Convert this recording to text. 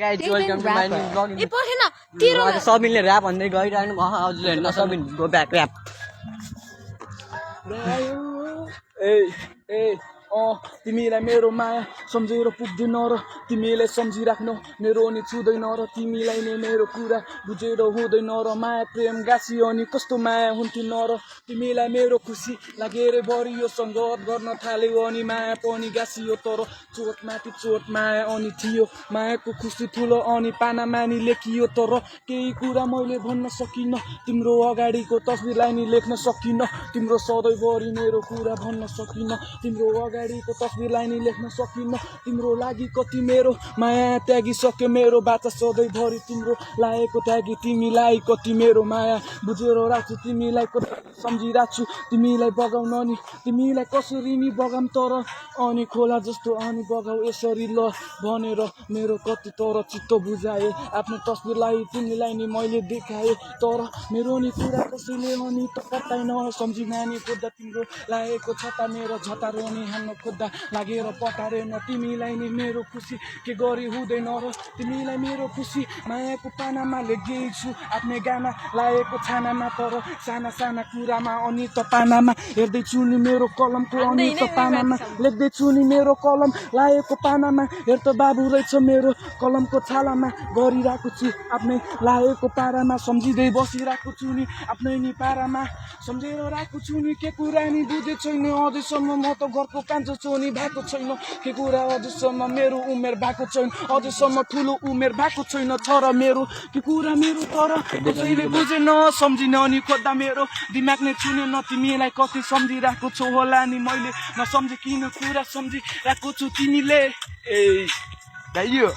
Guys, welcome to my new vlog. ए पखेन तेरो आज सबिनले rap भन्दै गइरहनु भयो हजुरले हेर्न सबिन गो ब्याक र्याप तिमीलाई मेरो माया सम्झेर पुग्दैन र तिमीले सम्झिराख्नु मेरो नि छुँदैन र तिमीलाई नै मेरो कुरा बुझेर हुँदैन र माया प्रेम गाँसियो अनि कस्तो माया हुन्थेन र तिमीलाई मेरो खुसी लागेर बढियो सङ्गत गर्न थाल्यो अनि माया पनि गाँसियो तर चोटमाथि चोट माया अनि थियो मायाको खुसी ठुलो अनि पाना मानी लेखियो तर केही कुरा मैले भन्न सकिनँ तिम्रो अगाडिको तस्बिरलाई नि लेख्न सकिनँ तिम्रो सधैँभरि मेरो कुरा भन्न सकिनँ तिम्रो अगाडिको तस्बिरलाई नि लेख्न सकिनँ तिम्रो लागि कति मेरो माया त्यागिसक्यो मेरो बाचा सधैँभरि तिम्रो लागेको त्यागी तिमीलाई कति मेरो माया बुझेर राख्छु तिमीलाई कति सम्झिराख्छु तिमीलाई बगाउन नि तिमीलाई कसरी नि बगाम तर अनि खोला जस्तो अनि बगाउ यसरी ल भनेर मेरो कति तर चित्त बुझाए आफ्नो तस्बिरलाई तिमीलाई नि मैले देखाएँ तर मेरो नि कुरा कसैले अनि त पत्ताइ नसम्झी नानी खोज्दा तिम्रो लागेको छता मेरो झटा रोनी हान्न खोज्दा लागेर पटारेन तिमीलाई नि मेरो खुसी के गरी हुँदैन र तिमीलाई मेरो खुसी मायाको पानामा लेख्दैछु आफ्नै गाना लागेको छानामा तर साना साना कुरामा अनि त पानामा हेर्दैछु नि मेरो कलमको अनि त पानामा लेख्दैछु नि मेरो कलम लागेको पानामा हेर त बाबु रहेछ मेरो कलमको छालामा गरिरहेको छु आफ्नै लागेको पारामा सम्झिँदै बसिरहेको छु नि आफ्नै नि पारामा सम्झेर राखेको छु नि के कुरा नि बुझे छैन अझैसम्म म त घरको कान्छो छोनी भएको छैन के कुरा अझैसम्म मेरो उमेर भएको छैन अझैसम्म ठुलो उमेर भएको छैन छ र मेरो के कुरा मेरो तर कसैले बुझेन सम्झिन अनि खोज्दा मेरो दिमाग नै छुनेन तिमीलाई कति सम्झिरहेको छु होला नि मैले नसम्झे किन कुरा सम्झिरहेको छु तिमीले ए दाइयो